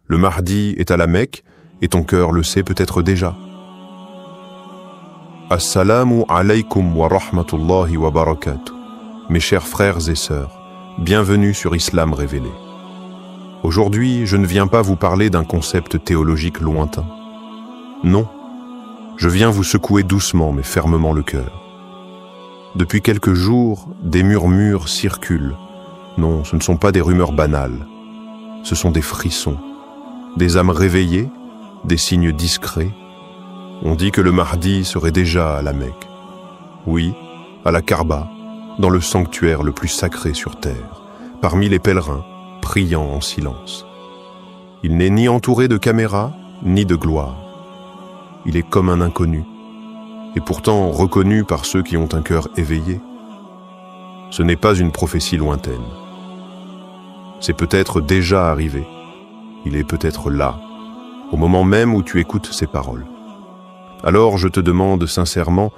Le Mahdi est à la Mecque et ton cœur le sait peut-être déjà. Assalamu alaykum wa rahmatullahi wa barakatuh. Mes chers frères et sœurs, bienvenue sur Islam révélé. Aujourd'hui, je ne viens pas vous parler d'un concept théologique lointain. Non, je viens vous secouer doucement mais fermement le cœur. Depuis quelques jours, des murmures circulent. Non, ce ne sont pas des rumeurs banales. Ce sont des frissons, des âmes réveillées, des signes discrets. On dit que le Mahdi serait déjà à la Mecque. Oui, à la Kaaba, dans le sanctuaire le plus sacré sur terre, parmi les pèlerins, priant en silence. Il n'est ni entouré de caméras, ni de gloire. Il est comme un inconnu, et pourtant reconnu par ceux qui ont un cœur éveillé. Ce n'est pas une prophétie lointaine. C'est peut-être déjà arrivé. Il est peut-être là, au moment même où tu écoutes ces paroles. Alors je te demande sincèrement,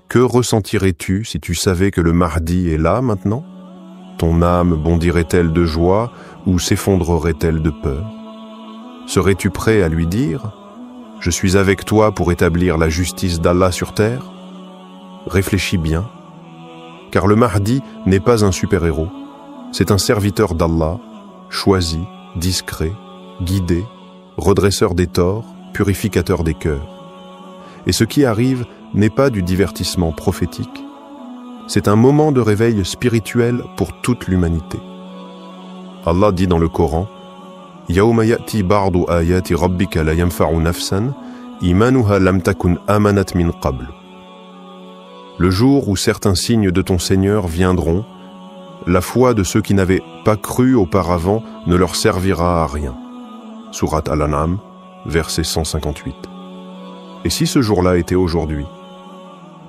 que ressentirais-tu si tu savais que le Mahdi est là maintenant? Ton âme bondirait-elle de joie ou s'effondrerait-elle de peur? Serais-tu prêt à lui dire « Je suis avec toi pour établir la justice d'Allah sur terre » Réfléchis bien, car le Mahdi n'est pas un super-héros, c'est un serviteur d'Allah, choisi, discret, guidé, redresseur des torts, purificateur des cœurs. Et ce qui arrive n'est pas du divertissement prophétique, c'est un moment de réveil spirituel pour toute l'humanité. Allah dit dans le Coran « Yawma ya'ti ba'du ayati rabbika la yanfa'u nafsan imanuha lam takun amanat min qabl » Le jour où certains signes de ton Seigneur viendront, la foi de ceux qui n'avaient pas cru auparavant ne leur servira à rien. Sourate Al-An'am, verset 158. Et si ce jour-là était aujourd'hui?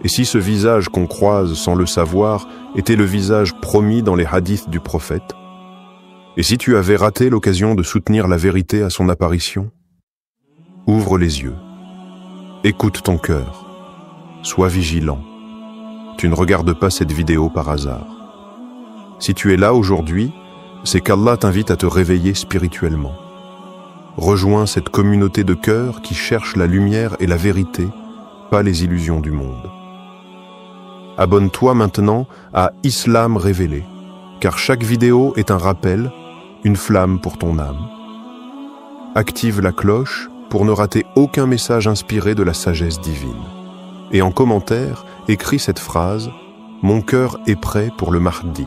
Et si ce visage qu'on croise sans le savoir était le visage promis dans les hadiths du prophète? Et si tu avais raté l'occasion de soutenir la vérité à son apparition? Ouvre les yeux. Écoute ton cœur. Sois vigilant. Tu ne regardes pas cette vidéo par hasard. Si tu es là aujourd'hui, c'est qu'Allah t'invite à te réveiller spirituellement. Rejoins cette communauté de cœur qui cherche la lumière et la vérité, pas les illusions du monde. Abonne-toi maintenant à Islam révélé, car chaque vidéo est un rappel, une flamme pour ton âme. Active la cloche pour ne rater aucun message inspiré de la sagesse divine. Et en commentaire, écris cette phrase « Mon cœur est prêt pour le Mahdi »,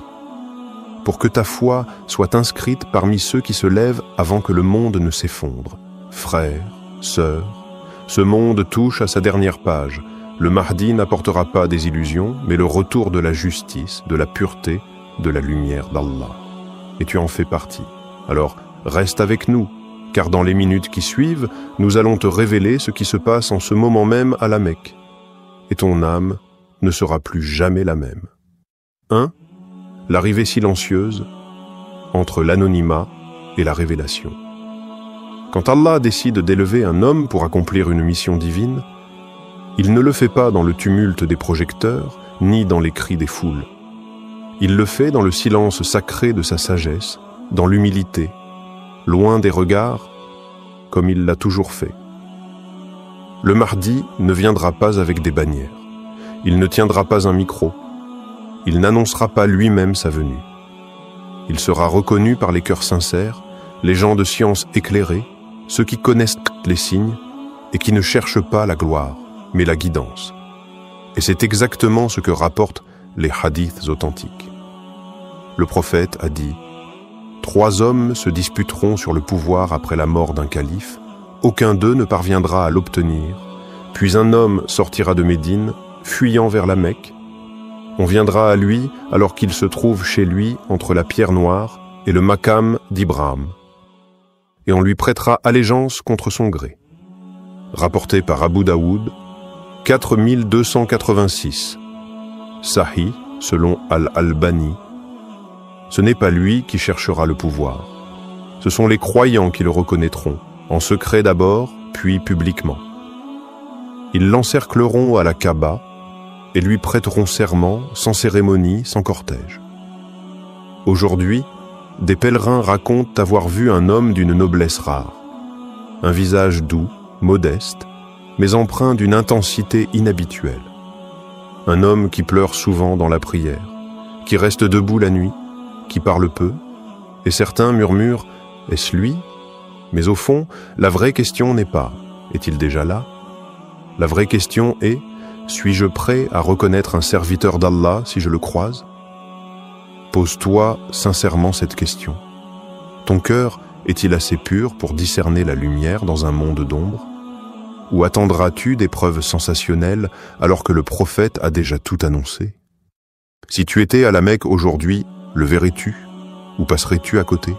pour que ta foi soit inscrite parmi ceux qui se lèvent avant que le monde ne s'effondre. Frères, sœurs, ce monde touche à sa dernière page. Le Mahdi n'apportera pas des illusions, mais le retour de la justice, de la pureté, de la lumière d'Allah. Et tu en fais partie. Alors, reste avec nous, car dans les minutes qui suivent, nous allons te révéler ce qui se passe en ce moment même à la Mecque. Et ton âme ne sera plus jamais la même. 1. L'arrivée silencieuse entre l'anonymat et la révélation. Quand Allah décide d'élever un homme pour accomplir une mission divine, il ne le fait pas dans le tumulte des projecteurs, ni dans les cris des foules. Il le fait dans le silence sacré de sa sagesse, dans l'humilité, loin des regards, comme il l'a toujours fait. Le Mahdi ne viendra pas avec des bannières. Il ne tiendra pas un micro. Il n'annoncera pas lui-même sa venue. Il sera reconnu par les cœurs sincères, les gens de science éclairés, ceux qui connaissent les signes et qui ne cherchent pas la gloire, mais la guidance. Et c'est exactement ce que rapportent les hadiths authentiques. Le prophète a dit « 3 hommes se disputeront sur le pouvoir après la mort d'un calife, aucun d'eux ne parviendra à l'obtenir, puis un homme sortira de Médine, fuyant vers la Mecque. On viendra à lui alors qu'il se trouve chez lui entre la pierre noire et le Maqam d'Ibrahim, et on lui prêtera allégeance contre son gré. » Rapporté par Abu Daoud, 4286. Sahih, selon Al-Albani. Ce n'est pas lui qui cherchera le pouvoir. Ce sont les croyants qui le reconnaîtront, en secret d'abord, puis publiquement. Ils l'encercleront à la Kaaba et lui prêteront serment, sans cérémonie, sans cortège. Aujourd'hui, des pèlerins racontent avoir vu un homme d'une noblesse rare. un visage doux, modeste, mais empreint d'une intensité inhabituelle. Un homme qui pleure souvent dans la prière, qui reste debout la nuit, qui parle peu, et certains murmurent « Est-ce lui ?» Mais au fond, la vraie question n'est pas « Est-il déjà là ?» La vraie question est « Suis-je prêt à reconnaître un serviteur d'Allah si je le croise ?» Pose-toi sincèrement cette question. Ton cœur est-il assez pur pour discerner la lumière dans un monde d'ombre? Ou attendras-tu des preuves sensationnelles alors que le prophète a déjà tout annoncé? Si tu étais à la Mecque aujourd'hui, le verrais-tu? Ou passerais-tu à côté?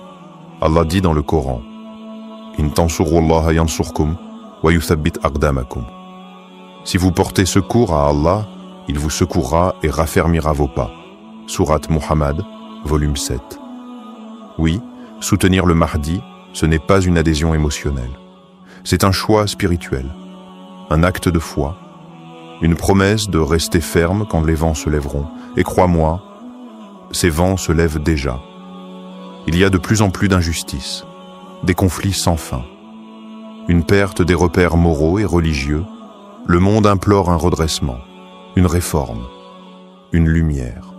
Allah dit dans le Coran, « In tansurullaha yansurkum wa yuthabbit aqdamakum » Si vous portez secours à Allah, il vous secourra et raffermira vos pas. Sourate Muhammad, volume 7. Oui, soutenir le Mahdi, ce n'est pas une adhésion émotionnelle. C'est un choix spirituel, un acte de foi, une promesse de rester ferme quand les vents se lèveront. Et crois-moi, ces vents se lèvent déjà. Il y a de plus en plus d'injustices, des conflits sans fin, une perte des repères moraux et religieux. Le monde implore un redressement, une réforme, une lumière.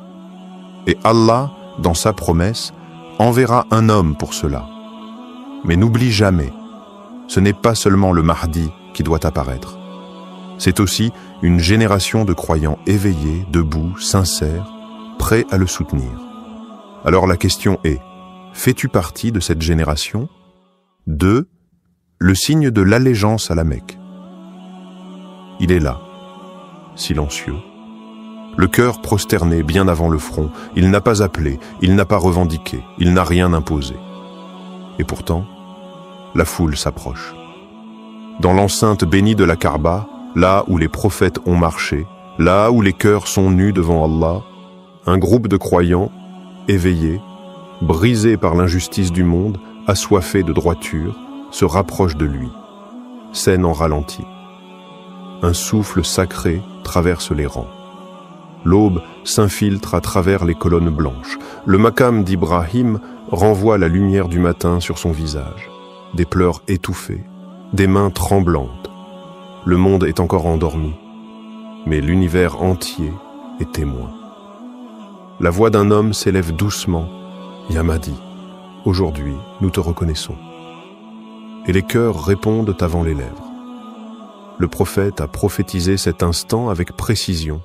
Et Allah, dans sa promesse, enverra un homme pour cela. Mais n'oublie jamais, ce n'est pas seulement le Mahdi qui doit apparaître. C'est aussi une génération de croyants éveillés, debout, sincères, prêts à le soutenir. Alors la question est, fais-tu partie de cette génération? 2. Le signe de l'allégeance à la Mecque. Il est là, silencieux. Le cœur prosterné bien avant le front, il n'a pas appelé, il n'a pas revendiqué, il n'a rien imposé. Et pourtant, la foule s'approche. Dans l'enceinte bénie de la Kaaba, là où les prophètes ont marché, là où les cœurs sont nus devant Allah, un groupe de croyants, éveillés, brisés par l'injustice du monde, assoiffés de droiture, se rapproche de lui. Scène en ralenti. Un souffle sacré traverse les rangs. L'aube s'infiltre à travers les colonnes blanches. Le maqam d'Ibrahim renvoie la lumière du matin sur son visage. Des pleurs étouffés, des mains tremblantes. Le monde est encore endormi, mais l'univers entier est témoin. La voix d'un homme s'élève doucement. « Ya Mahdi, aujourd'hui nous te reconnaissons. » Et les cœurs répondent avant les lèvres. Le prophète a prophétisé cet instant avec précision.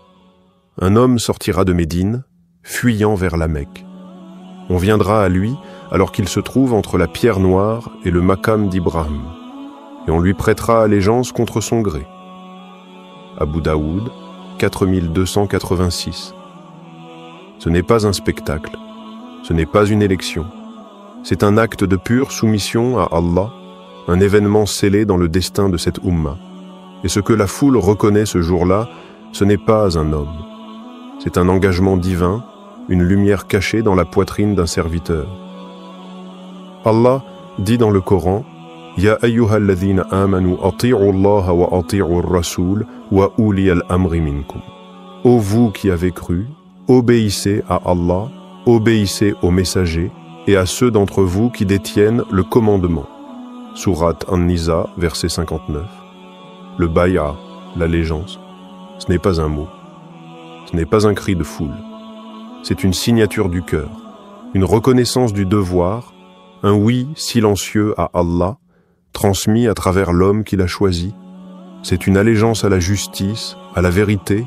Un homme sortira de Médine, fuyant vers la Mecque. On viendra à lui alors qu'il se trouve entre la pierre noire et le maqam d'Ibrahim, et on lui prêtera allégeance contre son gré. Abu Daoud, 4286. Ce n'est pas un spectacle, ce n'est pas une élection, c'est un acte de pure soumission à Allah, un événement scellé dans le destin de cette Ummah. Et ce que la foule reconnaît ce jour-là, ce n'est pas un homme. C'est un engagement divin, une lumière cachée dans la poitrine d'un serviteur. Allah dit dans le Coran, « Ya ayyuhalladhina amanu ati'u Allah wa ati'u ar-rasul wa uli al-amri minkum. » Ô vous qui avez cru, obéissez à Allah, obéissez aux messagers et à ceux d'entre vous qui détiennent le commandement. Sourate An-Nisa, verset 59. Le bay'a, l'allégeance, ce n'est pas un mot, ce n'est pas un cri de foule, c'est une signature du cœur, une reconnaissance du devoir, un oui silencieux à Allah, transmis à travers l'homme qu'il a choisi. C'est une allégeance à la justice, à la vérité,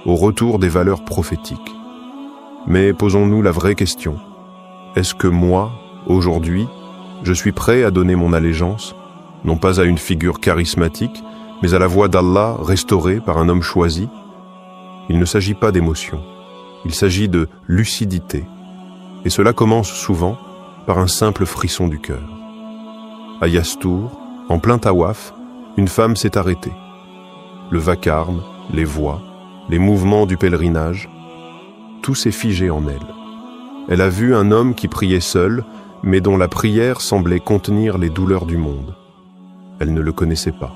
au retour des valeurs prophétiques. Mais posons-nous la vraie question. Est-ce que moi, aujourd'hui, je suis prêt à donner mon allégeance, non pas à une figure charismatique, mais à la voix d'Allah restaurée par un homme choisi? Il ne s'agit pas d'émotion, il s'agit de lucidité. Et cela commence souvent par un simple frisson du cœur. À Yastour, en plein tawaf, une femme s'est arrêtée. Le vacarme, les voix, les mouvements du pèlerinage, tout s'est figé en elle. Elle a vu un homme qui priait seul, mais dont la prière semblait contenir les douleurs du monde. Elle ne le connaissait pas.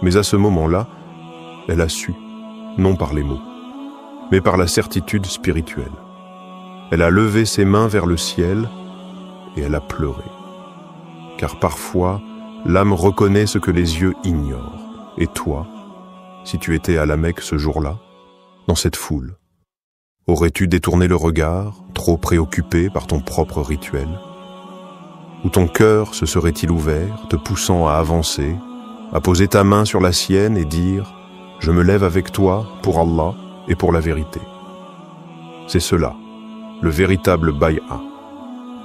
Mais à ce moment-là, elle a su, non par les mots, mais par la certitude spirituelle. Elle a levé ses mains vers le ciel et elle a pleuré. Car parfois, l'âme reconnaît ce que les yeux ignorent. Et toi, si tu étais à la Mecque ce jour-là, dans cette foule, aurais-tu détourné le regard, trop préoccupé par ton propre rituel? Ou ton cœur se serait-il ouvert, te poussant à avancer, à poser ta main sur la sienne et dire « Je me lève avec toi pour Allah et pour la vérité ». C'est cela, le véritable bay'a.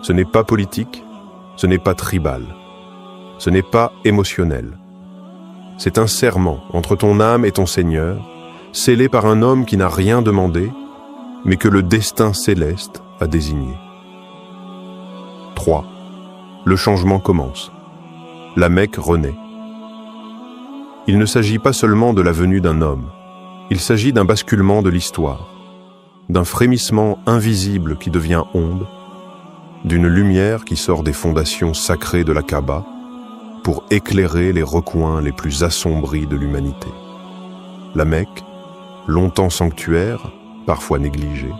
Ce n'est pas politique, ce n'est pas tribal, ce n'est pas émotionnel. C'est un serment entre ton âme et ton Seigneur, scellé par un homme qui n'a rien demandé, mais que le destin céleste a désigné. 3. Le changement commence. La Mecque renaît. Il ne s'agit pas seulement de la venue d'un homme, il s'agit d'un basculement de l'histoire, d'un frémissement invisible qui devient onde, d'une lumière qui sort des fondations sacrées de la Kaaba pour éclairer les recoins les plus assombris de l'humanité. La Mecque, longtemps sanctuaire, parfois négligée,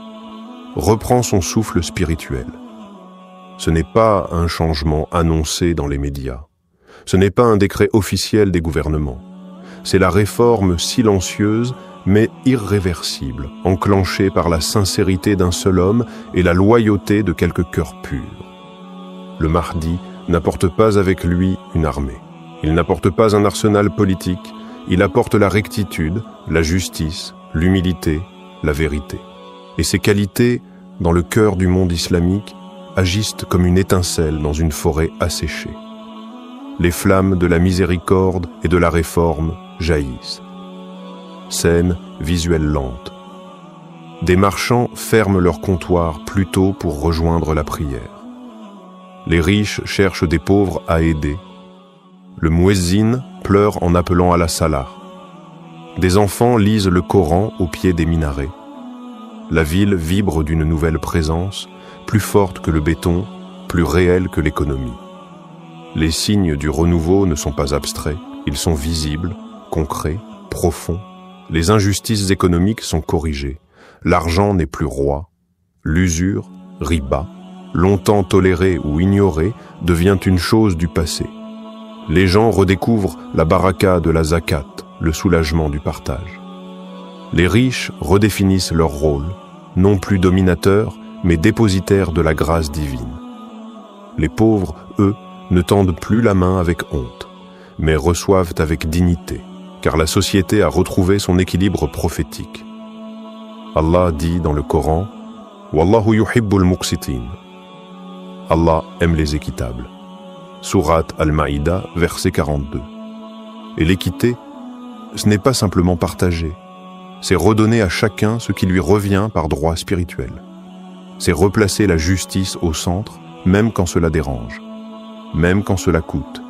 reprend son souffle spirituel. Ce n'est pas un changement annoncé dans les médias, ce n'est pas un décret officiel des gouvernements, c'est la réforme silencieuse mais irréversible, enclenchée par la sincérité d'un seul homme et la loyauté de quelques cœurs purs. Le Mahdi n'apporte pas avec lui une armée. Il n'apporte pas un arsenal politique, il apporte la rectitude, la justice, l'humilité, la vérité. Et ces qualités, dans le cœur du monde islamique, agissent comme une étincelle dans une forêt asséchée. Les flammes de la miséricorde et de la réforme jaillissent. Scène visuelle lente. Des marchands ferment leur comptoir plus tôt pour rejoindre la prière. Les riches cherchent des pauvres à aider. Le muezzin pleure en appelant à la salah. Des enfants lisent le Coran au pied des minarets. La ville vibre d'une nouvelle présence, plus forte que le béton, plus réelle que l'économie. Les signes du renouveau ne sont pas abstraits, ils sont visibles, concrets, profonds. Les injustices économiques sont corrigées. L'argent n'est plus roi. L'usure, riba, longtemps tolérée ou ignorée, devient une chose du passé. Les gens redécouvrent la baraka de la zakat, le soulagement du partage. Les riches redéfinissent leur rôle, non plus dominateurs, mais dépositaires de la grâce divine. Les pauvres, eux, ne tendent plus la main avec honte, mais reçoivent avec dignité, car la société a retrouvé son équilibre prophétique. Allah dit dans le Coran « Wallahu yuhibbul muqsitin » Allah aime les équitables. Sourate Al-Maïda, verset 42. Et l'équité, ce n'est pas simplement partager, c'est redonner à chacun ce qui lui revient par droit spirituel. C'est replacer la justice au centre, même quand cela dérange, même quand cela coûte.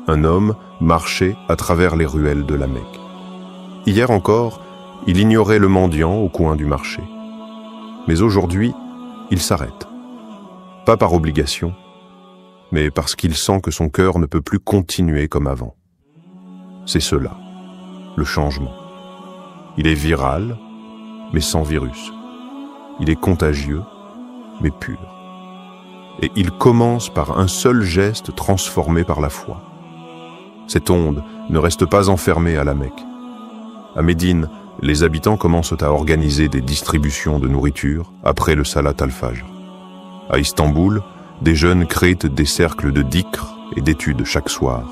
Un homme marchait à travers les ruelles de la Mecque. Hier encore, il ignorait le mendiant au coin du marché. Mais aujourd'hui, il s'arrête. Pas par obligation, mais parce qu'il sent que son cœur ne peut plus continuer comme avant. C'est cela, le changement. Il est viral, mais sans virus. Il est contagieux, mais pur. Et il commence par un seul geste transformé par la foi. Cette onde ne reste pas enfermée à la Mecque. À Médine, les habitants commencent à organiser des distributions de nourriture après le Salat al-Fajr. À Istanbul, des jeunes créent des cercles de dhikr et d'études chaque soir.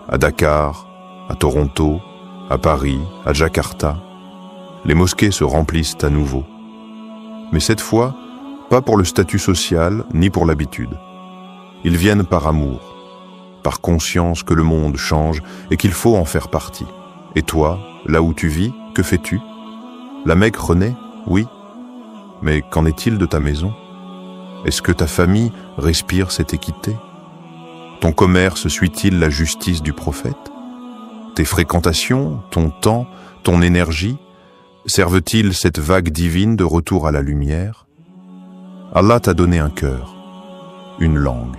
À Dakar, à Toronto, à Paris, à Jakarta, les mosquées se remplissent à nouveau. Mais cette fois, pas pour le statut social ni pour l'habitude. Ils viennent par amour, par conscience que le monde change et qu'il faut en faire partie. Et toi, là où tu vis, que fais-tu? La Mecque renaît, oui. Mais qu'en est-il de ta maison? Est-ce que ta famille respire cette équité? Ton commerce suit-il la justice du prophète? Tes fréquentations, ton temps, ton énergie, servent-ils cette vague divine de retour à la lumière? Allah t'a donné un cœur, une langue,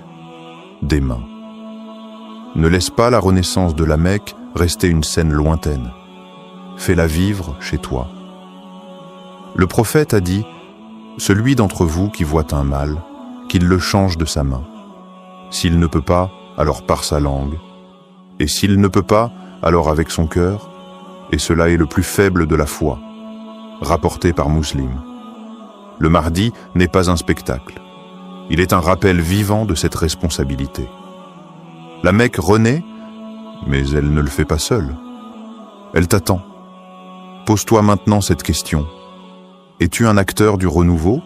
des mains. Ne laisse pas la renaissance de la Mecque rester une scène lointaine. Fais-la vivre chez toi. Le prophète a dit « Celui d'entre vous qui voit un mal, qu'il le change de sa main. S'il ne peut pas, alors par sa langue, et s'il ne peut pas, alors avec son cœur, et cela est le plus faible de la foi, rapporté par Muslim. Le Mahdi n'est pas un spectacle, il est un rappel vivant de cette responsabilité. La Mecque renaît, mais elle ne le fait pas seule. Elle t'attend. Pose-toi maintenant cette question. Es-tu un acteur du renouveau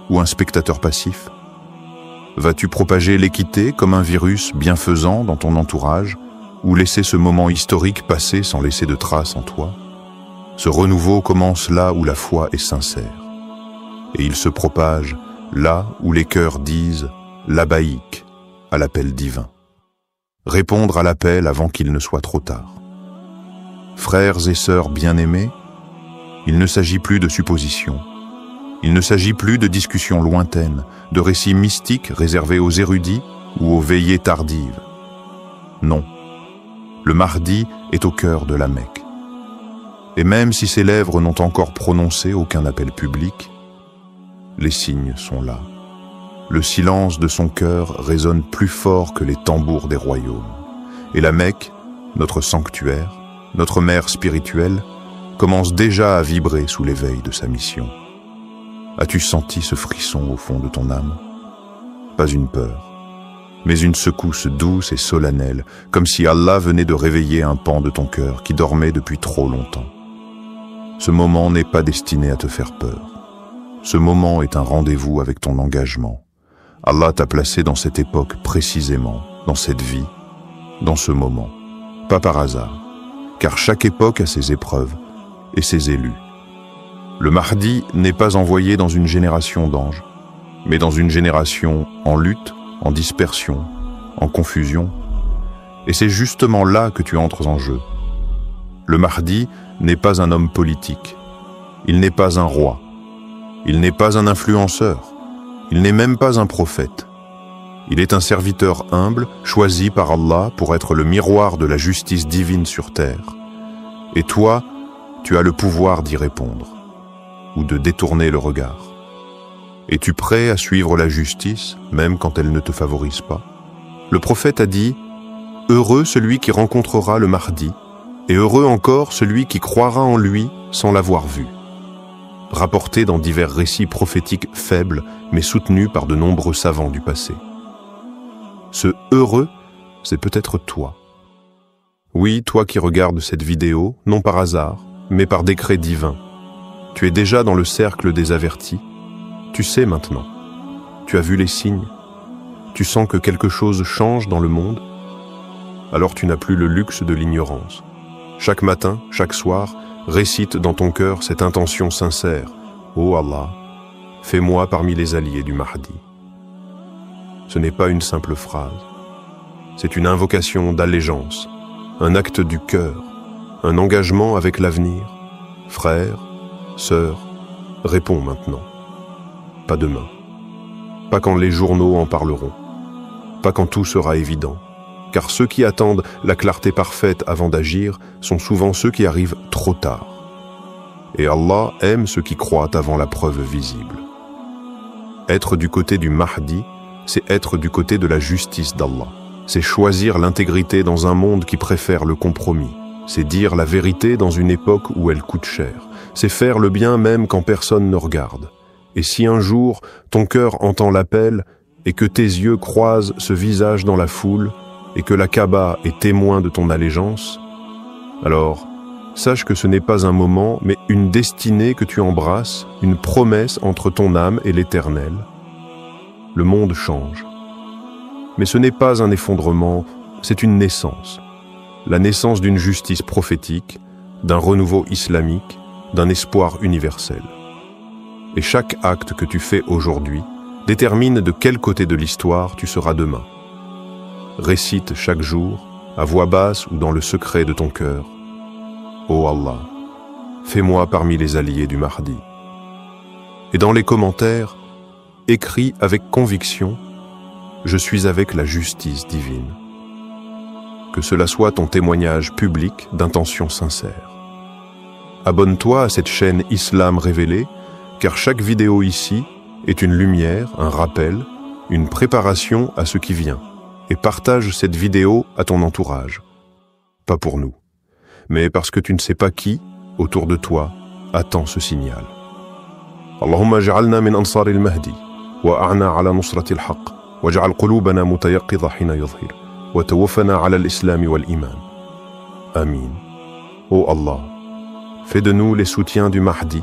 ou un spectateur passif? Vas-tu propager l'équité comme un virus bienfaisant dans ton entourage ou laisser ce moment historique passer sans laisser de traces en toi? Ce renouveau commence là où la foi est sincère. Et il se propage là où les cœurs disent « labbaïk » à l'appel divin. Répondre à l'appel avant qu'il ne soit trop tard. Frères et sœurs bien-aimés, il ne s'agit plus de suppositions. Il ne s'agit plus de discussions lointaines, de récits mystiques réservés aux érudits ou aux veillées tardives. Non, le Mahdi est au cœur de la Mecque. Et même si ses lèvres n'ont encore prononcé aucun appel public, les signes sont là. Le silence de son cœur résonne plus fort que les tambours des royaumes. Et la Mecque, notre sanctuaire, notre mère spirituelle, commence déjà à vibrer sous l'éveil de sa mission. As-tu senti ce frisson au fond de ton âme? Pas une peur, mais une secousse douce et solennelle, comme si Allah venait de réveiller un pan de ton cœur qui dormait depuis trop longtemps. Ce moment n'est pas destiné à te faire peur. Ce moment est un rendez-vous avec ton engagement. Allah t'a placé dans cette époque précisément, dans cette vie, dans ce moment, pas par hasard, car chaque époque a ses épreuves et ses élus. Le Mahdi n'est pas envoyé dans une génération d'anges, mais dans une génération en lutte, en dispersion, en confusion. Et c'est justement là que tu entres en jeu. Le Mahdi n'est pas un homme politique, il n'est pas un roi, il n'est pas un influenceur, il n'est même pas un prophète. Il est un serviteur humble, choisi par Allah pour être le miroir de la justice divine sur terre. Et toi, tu as le pouvoir d'y répondre, ou de détourner le regard. Es-tu prêt à suivre la justice, même quand elle ne te favorise pas? Le prophète a dit « Heureux celui qui rencontrera le Mahdi, et heureux encore celui qui croira en lui sans l'avoir vu. » Rapporté dans divers récits prophétiques faibles, mais soutenus par de nombreux savants du passé. Ce « heureux », c'est peut-être toi. Oui, toi qui regardes cette vidéo, non par hasard, mais par décret divin. Tu es déjà dans le cercle des avertis. Tu sais maintenant. Tu as vu les signes. Tu sens que quelque chose change dans le monde. Alors tu n'as plus le luxe de l'ignorance. Chaque matin, chaque soir, récite dans ton cœur cette intention sincère. Ô Allah, fais-moi parmi les alliés du Mahdi. Ce n'est pas une simple phrase. C'est une invocation d'allégeance, un acte du cœur, un engagement avec l'avenir. Frère, sœur, réponds maintenant. Pas demain. Pas quand les journaux en parleront. Pas quand tout sera évident. Car ceux qui attendent la clarté parfaite avant d'agir sont souvent ceux qui arrivent trop tard. Et Allah aime ceux qui croient avant la preuve visible. Être du côté du Mahdi, c'est être du côté de la justice d'Allah. C'est choisir l'intégrité dans un monde qui préfère le compromis. C'est dire la vérité dans une époque où elle coûte cher. C'est faire le bien même quand personne ne regarde. Et si un jour, ton cœur entend l'appel et que tes yeux croisent ce visage dans la foule et que la Kaaba est témoin de ton allégeance, alors sache que ce n'est pas un moment, mais une destinée que tu embrasses, une promesse entre ton âme et l'Éternel. Le monde change. Mais ce n'est pas un effondrement, c'est une naissance. La naissance d'une justice prophétique, d'un renouveau islamique, d'un espoir universel. Et chaque acte que tu fais aujourd'hui détermine de quel côté de l'histoire tu seras demain. Récite chaque jour, à voix basse ou dans le secret de ton cœur. Ô Allah, fais-moi parmi les alliés du Mahdi. Et dans les commentaires, écris avec conviction « Je suis avec la justice divine ». Que cela soit ton témoignage public d'intention sincère. Abonne-toi à cette chaîne Islam Révélé, car chaque vidéo ici est une lumière, un rappel, une préparation à ce qui vient. et partage cette vidéo à ton entourage. Pas pour nous, mais parce que tu ne sais pas qui, autour de toi, attend ce signal. Allahumma ja'alna min ansar al-Mahdi, wa a'na ala nusrat al-haq, wa ja'al qulubana mutayaqqidha hina yadhhir, wa tawaffana ala al-islam wal-iman. Amin. Ô Allah, fais de nous les soutiens du Mahdi,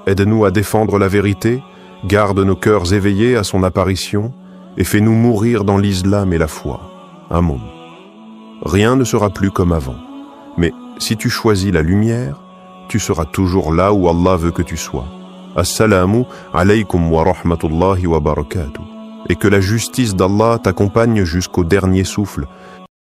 aide-nous à défendre la vérité, garde nos cœurs éveillés à son apparition et fais-nous mourir dans l'islam et la foi. Amen. Rien ne sera plus comme avant, mais si tu choisis la lumière, tu seras toujours là où Allah veut que tu sois. Assalamu alaykum wa rahmatullahi wa barakatuh. Et que la justice d'Allah t'accompagne jusqu'au dernier souffle,